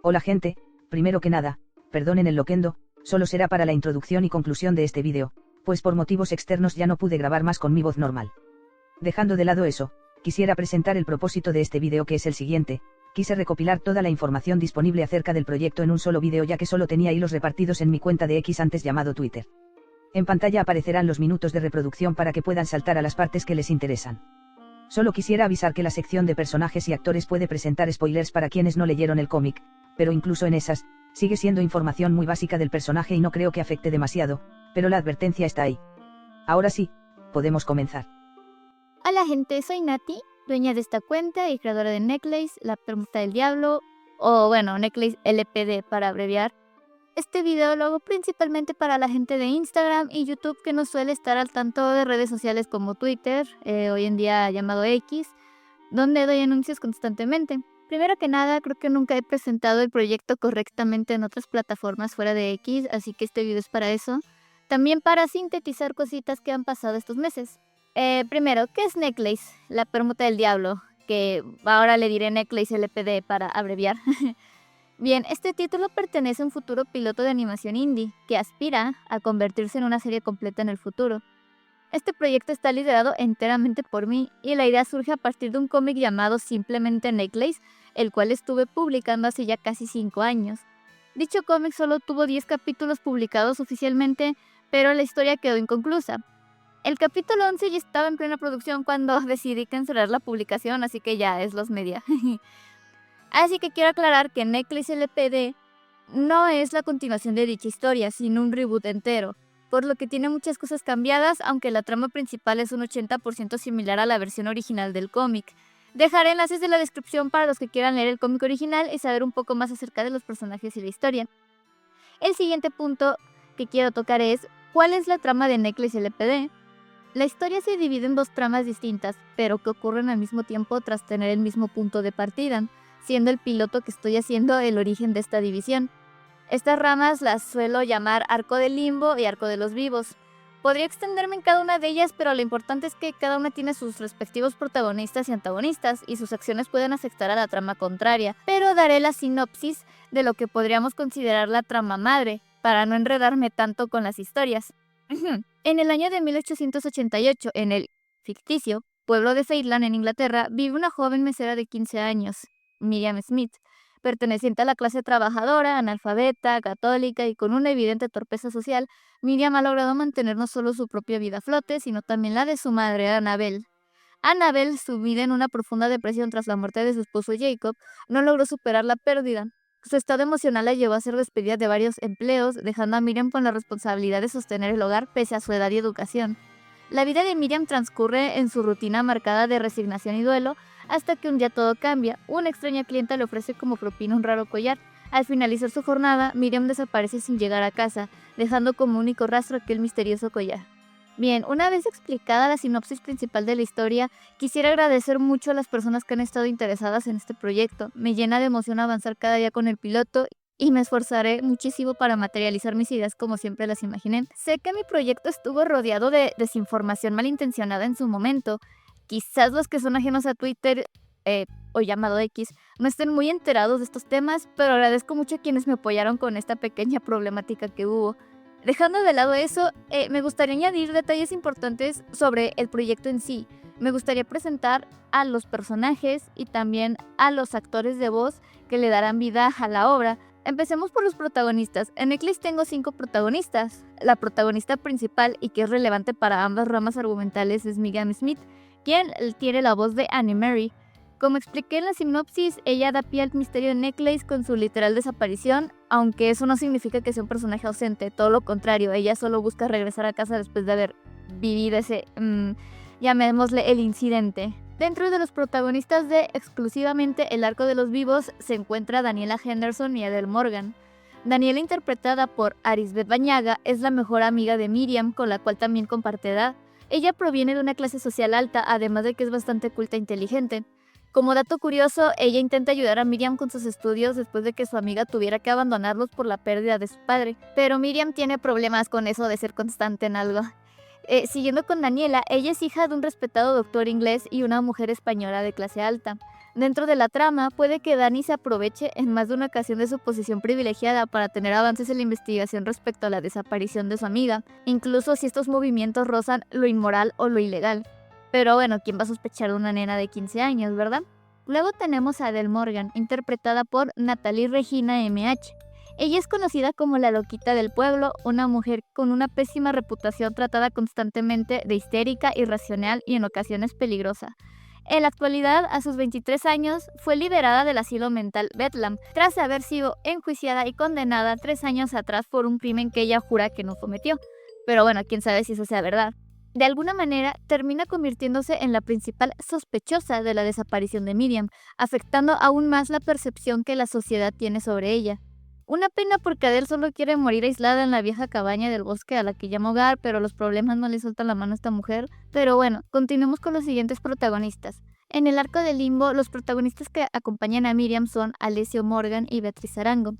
Hola gente, primero que nada, perdonen el loquendo, solo será para la introducción y conclusión de este vídeo, pues por motivos externos ya no pude grabar más con mi voz normal. Dejando de lado eso, quisiera presentar el propósito de este vídeo, que es el siguiente. Quise recopilar toda la información disponible acerca del proyecto en un solo vídeo, ya que solo tenía hilos repartidos en mi cuenta de X, antes llamado Twitter. En pantalla aparecerán los minutos de reproducción para que puedan saltar a las partes que les interesan. Solo quisiera avisar que la sección de personajes y actores puede presentar spoilers para quienes no leyeron el cómic, pero incluso en esas, sigue siendo información muy básica del personaje y no creo que afecte demasiado, pero la advertencia está ahí. Ahora sí, podemos comenzar. Hola gente, soy Nati, dueña de esta cuenta y creadora de Necklace, la permuta del diablo, o bueno, Necklace LPD para abreviar. Este video lo hago principalmente para la gente de Instagram y YouTube que no suele estar al tanto de redes sociales como Twitter, hoy en día llamado X, donde doy anuncios constantemente. Primero que nada, creo que nunca he presentado el proyecto correctamente en otras plataformas fuera de X, así que este video es para eso. También para sintetizar cositas que han pasado estos meses. Primero, ¿qué es Necklace? La permuta del diablo, que ahora le diré Necklace LPD para abreviar. Bien, este título pertenece a un futuro piloto de animación indie, que aspira a convertirse en una serie completa en el futuro. Este proyecto está liderado enteramente por mí, y la idea surge a partir de un cómic llamado simplemente Necklace, el cual estuve publicando hace ya casi 5 años. Dicho cómic solo tuvo 10 capítulos publicados oficialmente, pero la historia quedó inconclusa. El capítulo 11 ya estaba en plena producción cuando decidí cancelar la publicación, así que ya es los media. Así que quiero aclarar que Necklace LPD no es la continuación de dicha historia, sino un reboot entero, por lo que tiene muchas cosas cambiadas, aunque la trama principal es un 80% similar a la versión original del cómic. Dejaré enlaces en la descripción para los que quieran leer el cómic original y saber un poco más acerca de los personajes y la historia. El siguiente punto que quiero tocar es, ¿cuál es la trama de Necklace LPD? La historia se divide en 2 tramas distintas, pero que ocurren al mismo tiempo tras tener el mismo punto de partida, siendo el piloto que estoy haciendo el origen de esta división. Estas ramas las suelo llamar Arco del Limbo y Arco de los Vivos. Podría extenderme en cada una de ellas, pero lo importante es que cada una tiene sus respectivos protagonistas y antagonistas, y sus acciones pueden afectar a la trama contraria, pero daré la sinopsis de lo que podríamos considerar la trama madre, para no enredarme tanto con las historias. En el año de 1888, en el ficticio pueblo de Fairland, en Inglaterra, vive una joven mesera de 15 años, Miriam Smith, perteneciente a la clase trabajadora, analfabeta, católica y con una evidente torpeza social. Miriam ha logrado mantener no solo su propia vida a flote, sino también la de su madre, Annabel. Annabel, sumida en una profunda depresión tras la muerte de su esposo Jacob, no logró superar la pérdida. Su estado emocional la llevó a ser despedida de varios empleos, dejando a Miriam con la responsabilidad de sostener el hogar pese a su edad y educación. La vida de Miriam transcurre en su rutina marcada de resignación y duelo, hasta que un día todo cambia. Una extraña clienta le ofrece como propina un raro collar. Al finalizar su jornada, Miriam desaparece sin llegar a casa, dejando como único rastro aquel misterioso collar. Bien, una vez explicada la sinopsis principal de la historia, quisiera agradecer mucho a las personas que han estado interesadas en este proyecto. Me llena de emoción avanzar cada día con el piloto y me esforzaré muchísimo para materializar mis ideas como siempre las imaginé. Sé que mi proyecto estuvo rodeado de desinformación malintencionada en su momento. Quizás los que son ajenos a Twitter, o llamado X, no estén muy enterados de estos temas, pero agradezco mucho a quienes me apoyaron con esta pequeña problemática que hubo. Dejando de lado eso, me gustaría añadir detalles importantes sobre el proyecto en sí. Me gustaría presentar a los personajes y también a los actores de voz que le darán vida a la obra. Empecemos por los protagonistas. En Necklace tengo 5 protagonistas. La protagonista principal, y que es relevante para ambas ramas argumentales, es Miriam Smith, quien tiene la voz de Annie Mary. Como expliqué en la sinopsis, ella da pie al misterio de Necklace con su literal desaparición, aunque eso no significa que sea un personaje ausente, todo lo contrario, ella solo busca regresar a casa después de haber vivido ese, llamémosle el incidente. Dentro de los protagonistas de exclusivamente el Arco de los Vivos se encuentra Daniela Henderson y Adele Morgan. Daniela, interpretada por Arisbeth Bañaga, es la mejor amiga de Miriam, con la cual también comparte edad. Ella proviene de una clase social alta, además de que es bastante culta e inteligente. Como dato curioso, ella intenta ayudar a Miriam con sus estudios después de que su amiga tuviera que abandonarlos por la pérdida de su padre, pero Miriam tiene problemas con eso de ser constante en algo. Siguiendo con Daniela, ella es hija de un respetado doctor inglés y una mujer española de clase alta. Dentro de la trama, puede que Dani se aproveche en más de una ocasión de su posición privilegiada para tener avances en la investigación respecto a la desaparición de su amiga, incluso si estos movimientos rozan lo inmoral o lo ilegal. Pero bueno, ¿quién va a sospechar de una nena de 15 años, verdad? Luego tenemos a Adele Morgan, interpretada por Natalie Regina MH. Ella es conocida como la loquita del pueblo, una mujer con una pésima reputación tratada constantemente de histérica, irracional y en ocasiones peligrosa. En la actualidad, a sus 23 años, fue liberada del asilo mental Bedlam, tras haber sido enjuiciada y condenada 3 años atrás por un crimen que ella jura que no cometió. Pero bueno, quién sabe si eso sea verdad. De alguna manera, termina convirtiéndose en la principal sospechosa de la desaparición de Miriam, afectando aún más la percepción que la sociedad tiene sobre ella. Una pena porque Adele solo quiere morir aislada en la vieja cabaña del bosque a la que llama hogar, pero los problemas no le sueltan la mano a esta mujer. Pero bueno, continuemos con los siguientes protagonistas. En el arco de Limbo, los protagonistas que acompañan a Miriam son Alessio Morgan y Beatriz Arango.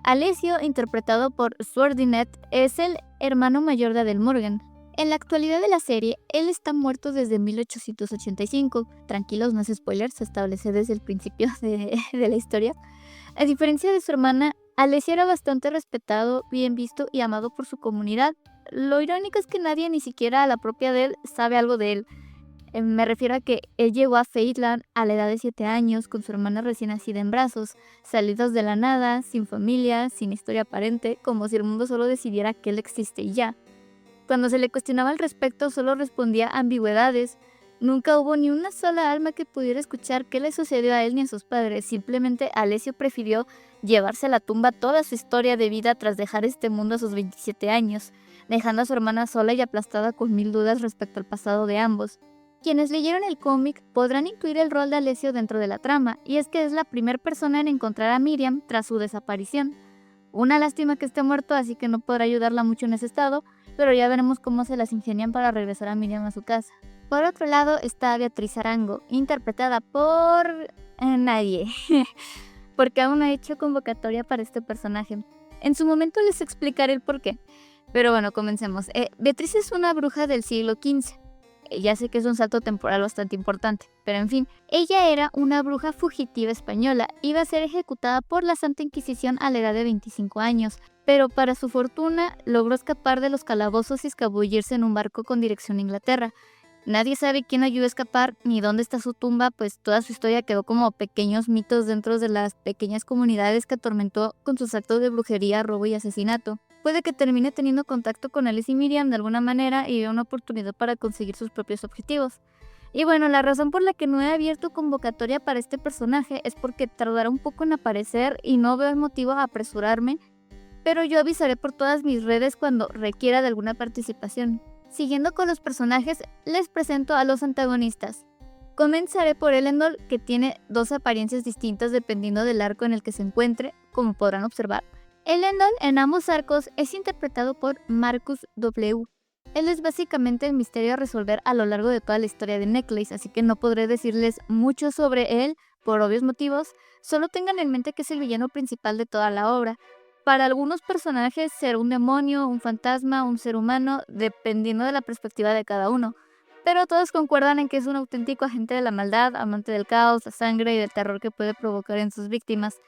Alessio, interpretado por Swordynette, es el hermano mayor de Adele Morgan. En la actualidad de la serie, él está muerto desde 1885. Tranquilos, no es spoiler, se establece desde el principio de la historia. A diferencia de su hermana, Alessio era bastante respetado, bien visto y amado por su comunidad. Lo irónico es que nadie, ni siquiera la propia Adele, sabe algo de él. Me refiero a que él llegó a Fateland a la edad de 7 años, con su hermana recién nacida en brazos, salidos de la nada, sin familia, sin historia aparente, como si el mundo solo decidiera que él existe y ya. Cuando se le cuestionaba al respecto, solo respondía ambigüedades. Nunca hubo ni una sola alma que pudiera escuchar qué le sucedió a él ni a sus padres. Simplemente Alessio prefirió llevarse a la tumba toda su historia de vida tras dejar este mundo a sus 27 años, dejando a su hermana sola y aplastada con 1000 dudas respecto al pasado de ambos. Quienes leyeron el cómic podrán incluir el rol de Alessio dentro de la trama, y es que es la primera persona en encontrar a Miriam tras su desaparición. Una lástima que esté muerto, así que no podrá ayudarla mucho en ese estado, pero ya veremos cómo se las ingenian para regresar a Miriam a su casa. Por otro lado está Beatriz Arango, interpretada por nadie, porque aún no ha hecho convocatoria para este personaje. En su momento les explicaré el porqué, pero bueno, comencemos. Beatriz es una bruja del siglo XV. Ya sé que es un salto temporal bastante importante, pero en fin, ella era una bruja fugitiva española, iba a ser ejecutada por la Santa Inquisición a la edad de 25 años, pero para su fortuna logró escapar de los calabozos y escabullirse en un barco con dirección a Inglaterra. Nadie sabe quién la ayudó a escapar ni dónde está su tumba, pues toda su historia quedó como pequeños mitos dentro de las pequeñas comunidades que atormentó con sus actos de brujería, robo y asesinato. Puede que termine teniendo contacto con Alice y Miriam de alguna manera y vea una oportunidad para conseguir sus propios objetivos. Y bueno, la razón por la que no he abierto convocatoria para este personaje es porque tardará un poco en aparecer y no veo el motivo a apresurarme, pero yo avisaré por todas mis redes cuando requiera de alguna participación. Siguiendo con los personajes, les presento a los antagonistas. Comenzaré por Elendil, que tiene 2 apariencias distintas dependiendo del arco en el que se encuentre, como podrán observar. Elendil en ambos arcos es interpretado por Marcus W. Él es básicamente el misterio a resolver a lo largo de toda la historia de Necklace, así que no podré decirles mucho sobre él por obvios motivos, solo tengan en mente que es el villano principal de toda la obra. Para algunos personajes será un demonio, un fantasma, un ser humano, dependiendo de la perspectiva de cada uno, pero todos concuerdan en que es un auténtico agente de la maldad, amante del caos, la sangre y del terror que puede provocar en sus víctimas.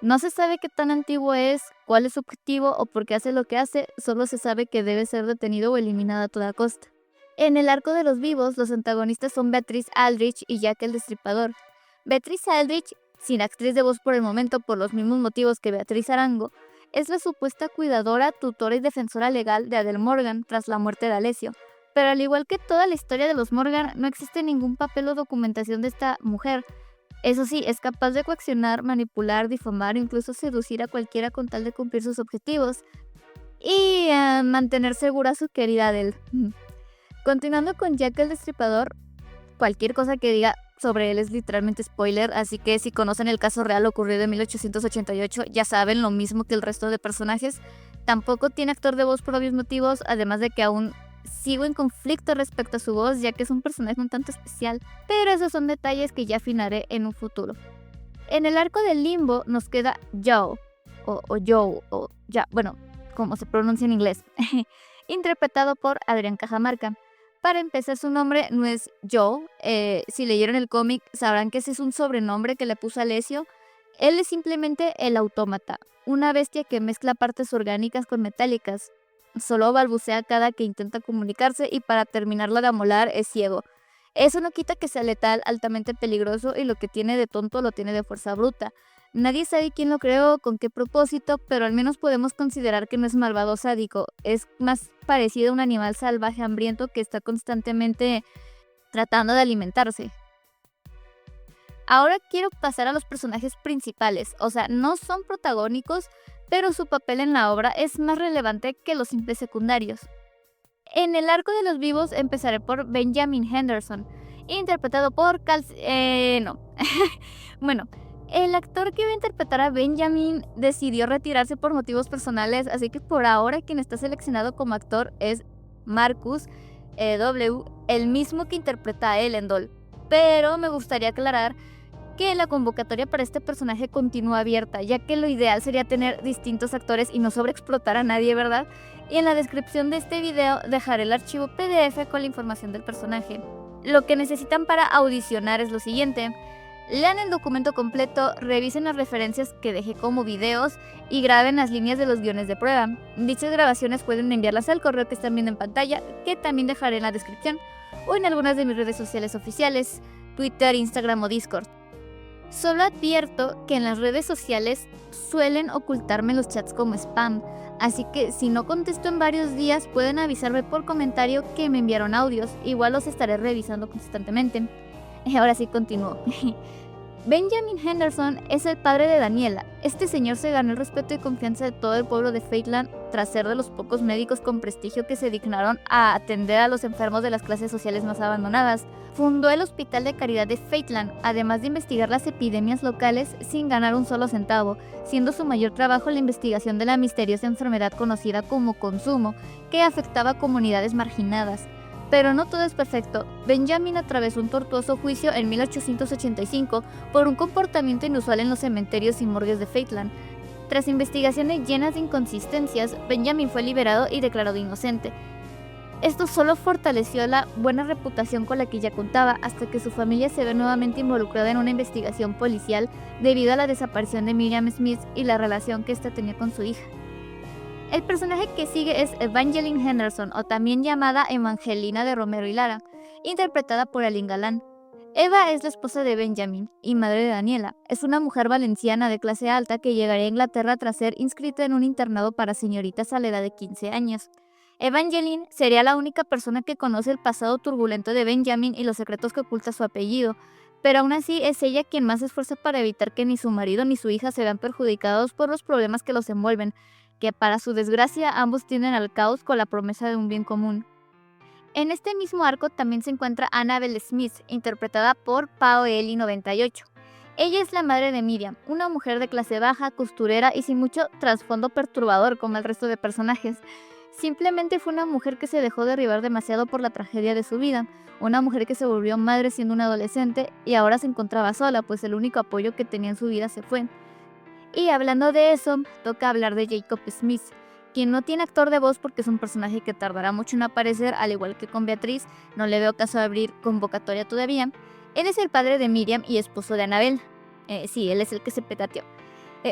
No se sabe qué tan antiguo es, cuál es su objetivo o por qué hace lo que hace, solo se sabe que debe ser detenido o eliminado a toda costa. En el arco de los vivos, los antagonistas son Beatriz Aldrich y Jack el Destripador. Beatriz Aldrich, sin actriz de voz por el momento por los mismos motivos que Beatriz Arango, es la supuesta cuidadora, tutora y defensora legal de Adele Morgan tras la muerte de Alessio. Pero al igual que toda la historia de los Morgan, no existe ningún papel o documentación de esta mujer. Eso sí, es capaz de coaccionar, manipular, difamar o incluso seducir a cualquiera con tal de cumplir sus objetivos y mantener segura a su querida Adele. Continuando con Jack el Destripador, cualquier cosa que diga sobre él es literalmente spoiler, así que si conocen el caso real ocurrido en 1888 ya saben lo mismo que el resto de personajes. Tampoco tiene actor de voz por obvios motivos, además de que aún sigo en conflicto respecto a su voz, ya que es un personaje un tanto especial, pero esos son detalles que ya afinaré en un futuro. En el arco del Limbo nos queda Joe, o Joe, o ya, bueno, como se pronuncia en inglés, interpretado por Adrián Cajamarca. Para empezar, su nombre no es Joe. Si leyeron el cómic, sabrán que ese es un sobrenombre que le puso Alessio. Él es simplemente el Autómata, una bestia que mezcla partes orgánicas con metálicas. Solo balbucea cada que intenta comunicarse y para terminarla de amolar es ciego. Eso no quita que sea letal, altamente peligroso y lo que tiene de tonto lo tiene de fuerza bruta. Nadie sabe quién lo creó, con qué propósito, pero al menos podemos considerar que no es malvado o sádico. Es más parecido a un animal salvaje hambriento que está constantemente tratando de alimentarse. Ahora quiero pasar a los personajes principales, o sea, no son protagónicos, pero su papel en la obra es más relevante que los simples secundarios. En el arco de los vivos empezaré por Benjamin Henderson, interpretado por Bueno, el actor que iba a interpretar a Benjamin decidió retirarse por motivos personales, así que por ahora quien está seleccionado como actor es Marcus W., el mismo que interpreta a Elendil. Pero me gustaría aclarar que la convocatoria para este personaje continúa abierta, ya que lo ideal sería tener distintos actores y no sobreexplotar a nadie, ¿verdad? Y en la descripción de este video dejaré el archivo PDF con la información del personaje. Lo que necesitan para audicionar es lo siguiente: lean el documento completo, revisen las referencias que dejé como videos y graben las líneas de los guiones de prueba. Dichas grabaciones pueden enviarlas al correo que están viendo en pantalla, que también dejaré en la descripción, o en algunas de mis redes sociales oficiales, Twitter, Instagram o Discord. Solo advierto que en las redes sociales suelen ocultarme los chats como spam, así que si no contesto en varios días pueden avisarme por comentario que me enviaron audios, igual los estaré revisando constantemente. Ahora sí continúo. Benjamin Henderson es el padre de Daniela. Este señor se ganó el respeto y confianza de todo el pueblo de Fateland tras ser de los pocos médicos con prestigio que se dignaron a atender a los enfermos de las clases sociales más abandonadas. Fundó el Hospital de Caridad de Fateland, además de investigar las epidemias locales sin ganar un solo centavo, siendo su mayor trabajo la investigación de la misteriosa enfermedad conocida como consumo, que afectaba a comunidades marginadas. Pero no todo es perfecto. Benjamin atravesó un tortuoso juicio en 1885 por un comportamiento inusual en los cementerios y morgues de Fateland. Tras investigaciones llenas de inconsistencias, Benjamin fue liberado y declarado inocente. Esto solo fortaleció la buena reputación con la que ya contaba, hasta que su familia se ve nuevamente involucrada en una investigación policial debido a la desaparición de Miriam Smith y la relación que ésta tenía con su hija. El personaje que sigue es Evangeline Henderson, o también llamada Evangelina de Romero y Lara, interpretada por Aline Galán. Eva es la esposa de Benjamin y madre de Daniela. Es una mujer valenciana de clase alta que llegaría a Inglaterra tras ser inscrita en un internado para señoritas a la edad de 15 años. Evangeline sería la única persona que conoce el pasado turbulento de Benjamin y los secretos que oculta su apellido, pero aún así es ella quien más se esfuerza para evitar que ni su marido ni su hija se vean perjudicados por los problemas que los envuelven, que para su desgracia ambos tienden al caos con la promesa de un bien común. En este mismo arco también se encuentra Annabelle Smith, interpretada por Paoeli98. Ella es la madre de Miriam, una mujer de clase baja, costurera y sin mucho trasfondo perturbador como el resto de personajes. Simplemente fue una mujer que se dejó derribar demasiado por la tragedia de su vida, una mujer que se volvió madre siendo una adolescente y ahora se encontraba sola, pues el único apoyo que tenía en su vida se fue. Y hablando de eso, toca hablar de Jacob Smith, quien no tiene actor de voz porque es un personaje que tardará mucho en aparecer, al igual que con Beatriz, no le veo caso de abrir convocatoria todavía. Él es el padre de Miriam y esposo de Annabelle. Sí, él es el que se petateó.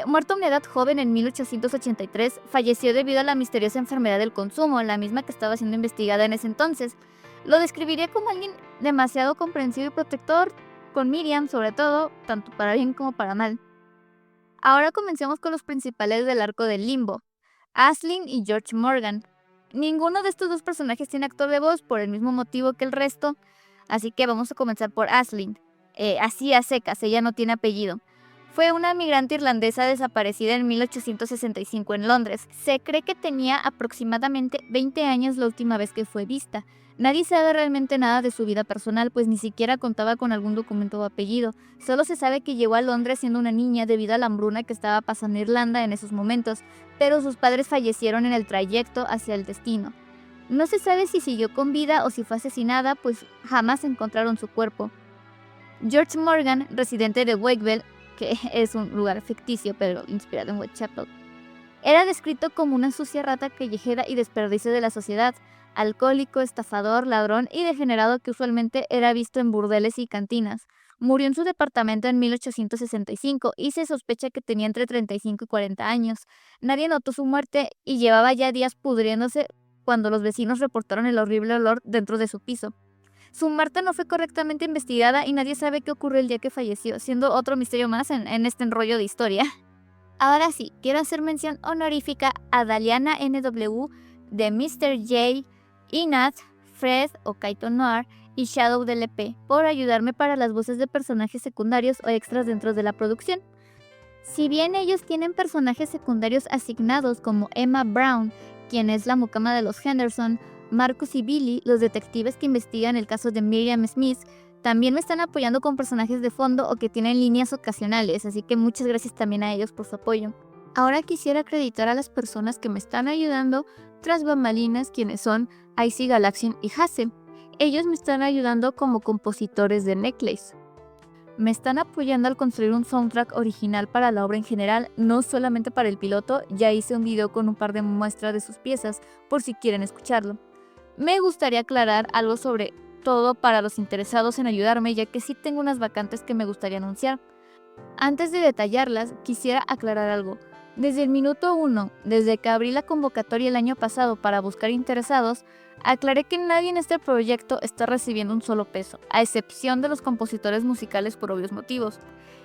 Muerto a una edad joven en 1883, falleció debido a la misteriosa enfermedad del consumo, la misma que estaba siendo investigada en ese entonces. Lo describiría como alguien demasiado comprensivo y protector, con Miriam sobre todo, tanto para bien como para mal. Ahora comencemos con los principales del arco del Limbo, Aisling y George Morgan. Ninguno de estos dos personajes tiene actor de voz por el mismo motivo que el resto, así que vamos a comenzar por Aisling. Así a secas, ella no tiene apellido. Fue una migrante irlandesa desaparecida en 1865 en Londres. Se cree que tenía aproximadamente 20 años la última vez que fue vista. Nadie sabe realmente nada de su vida personal, pues ni siquiera contaba con algún documento o apellido. Solo se sabe que llegó a Londres siendo una niña debido a la hambruna que estaba pasando en Irlanda en esos momentos, pero sus padres fallecieron en el trayecto hacia el destino. No se sabe si siguió con vida o si fue asesinada, pues jamás encontraron su cuerpo. George Morgan, residente de Wakewell, que es un lugar ficticio pero inspirado en Whitechapel, era descrito como una sucia rata callejera y desperdicio de la sociedad. alcohólico, estafador, ladrón y degenerado que usualmente era visto en burdeles y cantinas. Murió en su departamento en 1865 y se sospecha que tenía entre 35 y 40 años. Nadie notó su muerte y llevaba ya días pudriéndose cuando los vecinos reportaron el horrible olor dentro de su piso. Su muerte no fue correctamente investigada y nadie sabe qué ocurrió el día que falleció, siendo otro misterio más en este enrollo de historia. Ahora sí, quiero hacer mención honorífica a Daliana NW, de Mr. J, Inath, Fred o Kaito Noir y Shadow DLP por ayudarme para las voces de personajes secundarios o extras dentro de la producción. Si bien ellos tienen personajes secundarios asignados como Emma Brown, quien es la mucama de los Henderson, Marcus y Billy, los detectives que investigan el caso de Miriam Smith, también me están apoyando con personajes de fondo o que tienen líneas ocasionales, así que muchas gracias también a ellos por su apoyo. Ahora quisiera acreditar a las personas que me están ayudando tras bambalinas, quienes son Icy Galaxian y Hase. Ellos me están ayudando como compositores de Necklace. Me están apoyando al construir un soundtrack original para la obra en general, no solamente para el piloto. Ya hice un video con un par de muestras de sus piezas, por si quieren escucharlo. Me gustaría aclarar algo sobre todo para los interesados en ayudarme, ya que sí tengo unas vacantes que me gustaría anunciar. Antes de detallarlas, quisiera aclarar algo. Desde el minuto 1, desde que abrí la convocatoria el año pasado para buscar interesados, aclaré que nadie en este proyecto está recibiendo un solo peso, a excepción de los compositores musicales por obvios motivos.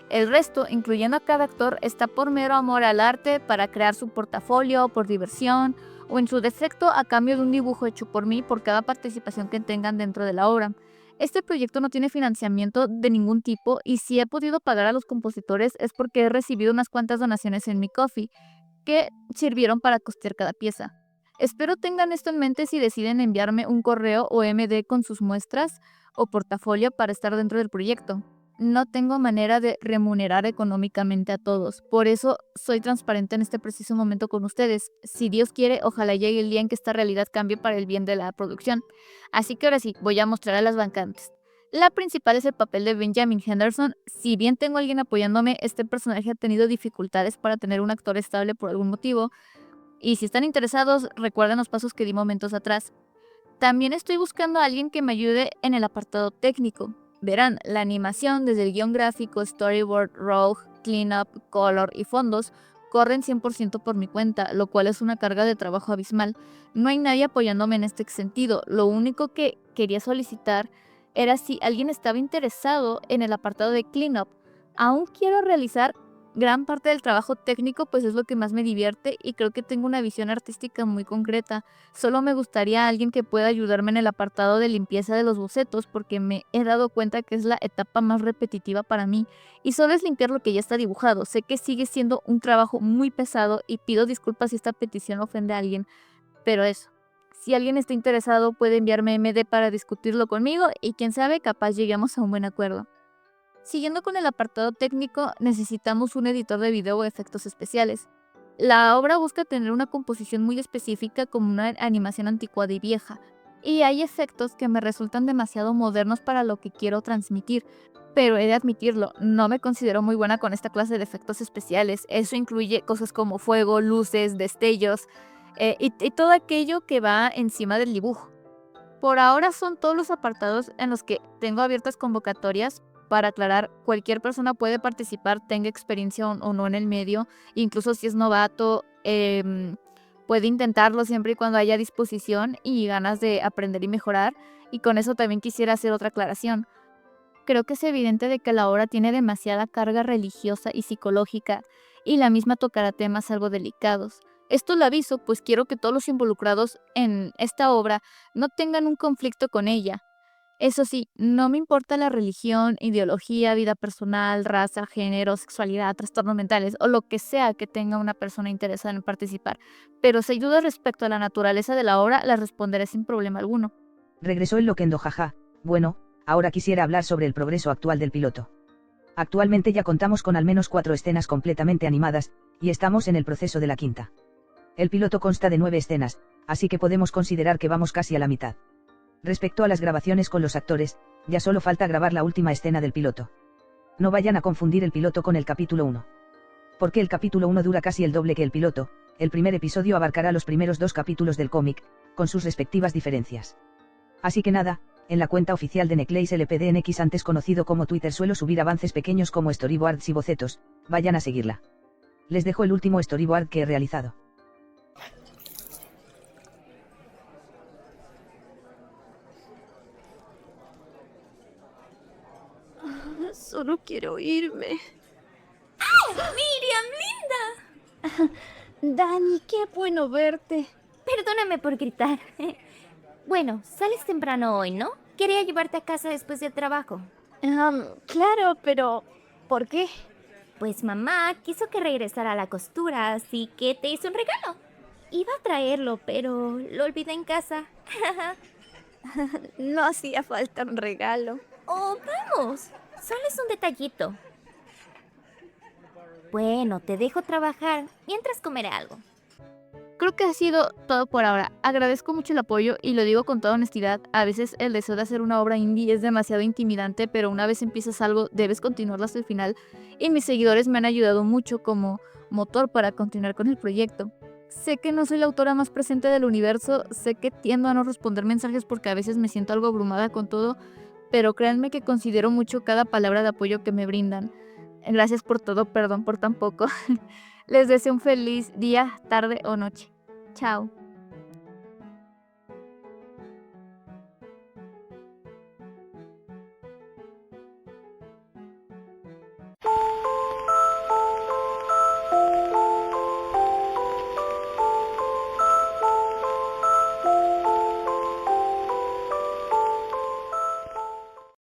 El resto, incluyendo a cada actor, está por mero amor al arte, para crear su portafolio, por diversión, o en su defecto a cambio de un dibujo hecho por mí por cada participación que tengan dentro de la obra. Este proyecto no tiene financiamiento de ningún tipo y si he podido pagar a los compositores es porque he recibido unas cuantas donaciones en mi Ko-fi que sirvieron para costear cada pieza. Espero tengan esto en mente si deciden enviarme un correo o MD con sus muestras o portafolio para estar dentro del proyecto. No tengo manera de remunerar económicamente a todos, por eso soy transparente en este preciso momento con ustedes. Si Dios quiere, ojalá llegue el día en que esta realidad cambie para el bien de la producción. Así que ahora sí, voy a mostrar a las vacantes. La principal es el papel de Benjamin Henderson. Si bien tengo a alguien apoyándome, este personaje ha tenido dificultades para tener un actor estable por algún motivo. Y si están interesados, recuerden los pasos que di momentos atrás. También estoy buscando a alguien que me ayude en el apartado técnico. Verán, la animación desde el guión gráfico, storyboard, rogue, cleanup, color y fondos corren 100% por mi cuenta, lo cual es una carga de trabajo abismal. No hay nadie apoyándome en este sentido. Lo único que quería solicitar era si alguien estaba interesado en el apartado de cleanup. Aún quiero realizar gran parte del trabajo técnico, pues es lo que más me divierte y creo que tengo una visión artística muy concreta. Solo me gustaría alguien que pueda ayudarme en el apartado de limpieza de los bocetos, porque me he dado cuenta que es la etapa más repetitiva para mí y solo es limpiar lo que ya está dibujado. Sé que sigue siendo un trabajo muy pesado y pido disculpas si esta petición ofende a alguien, pero eso. Si alguien está interesado puede enviarme MD para discutirlo conmigo y quién sabe, capaz lleguemos a un buen acuerdo. Siguiendo con el apartado técnico, necesitamos un editor de video o efectos especiales. La obra busca tener una composición muy específica como una animación anticuada y vieja, y hay efectos que me resultan demasiado modernos para lo que quiero transmitir, pero he de admitirlo, no me considero muy buena con esta clase de efectos especiales. Eso incluye cosas como fuego, luces, destellos, y todo aquello que va encima del dibujo. Por ahora son todos los apartados en los que tengo abiertas convocatorias. Para aclarar, cualquier persona puede participar, tenga experiencia o no en el medio, incluso si es novato, puede intentarlo siempre y cuando haya disposición y ganas de aprender y mejorar. Y con eso también quisiera hacer otra aclaración. Creo que es evidente de que la obra tiene demasiada carga religiosa y psicológica, y la misma tocará temas algo delicados. Esto lo aviso, pues quiero que todos los involucrados en esta obra no tengan un conflicto con ella. Eso sí, no me importa la religión, ideología, vida personal, raza, género, sexualidad, trastornos mentales o lo que sea que tenga una persona interesada en participar. Pero si hay dudas respecto a la naturaleza de la obra, las responderé sin problema alguno. Regresó el loquendo, jaja. Bueno, ahora quisiera hablar sobre el progreso actual del piloto. Actualmente ya contamos con al menos 4 escenas completamente animadas, y estamos en el proceso de la 5ª. El piloto consta de 9 escenas, así que podemos considerar que vamos casi a la mitad. Respecto a las grabaciones con los actores, ya solo falta grabar la última escena del piloto. No vayan a confundir el piloto con el capítulo 1. Porque el capítulo 1 dura casi el doble que el piloto. El primer episodio abarcará los primeros 2 capítulos del cómic, con sus respectivas diferencias. Así que nada, en la cuenta oficial de Necklace LPDNX, antes conocido como Twitter, suelo subir avances pequeños como storyboards y bocetos, vayan a seguirla. Les dejo el último storyboard que he realizado. Solo quiero irme. ¡Miriam, linda! Dani, qué bueno verte. Perdóname por gritar. Bueno, sales temprano hoy, ¿no? Quería llevarte a casa después del trabajo. Claro, pero ¿por qué? Pues mamá quiso que regresara a la costura, así que te hizo un regalo. Iba a traerlo, pero lo olvidé en casa. No hacía falta un regalo. Oh, vamos. Solo es un detallito. Bueno, te dejo trabajar mientras comeré algo. Creo que ha sido todo por ahora. Agradezco mucho el apoyo y lo digo con toda honestidad. A veces el deseo de hacer una obra indie es demasiado intimidante, pero una vez empiezas algo, debes continuarlo hasta el final. Y mis seguidores me han ayudado mucho como motor para continuar con el proyecto. Sé que no soy la autora más presente del universo, sé que tiendo a no responder mensajes porque a veces me siento algo abrumada con todo, pero créanme que considero mucho cada palabra de apoyo que me brindan. Gracias por todo, perdón por tan poco. Les deseo un feliz día, tarde o noche. Chao.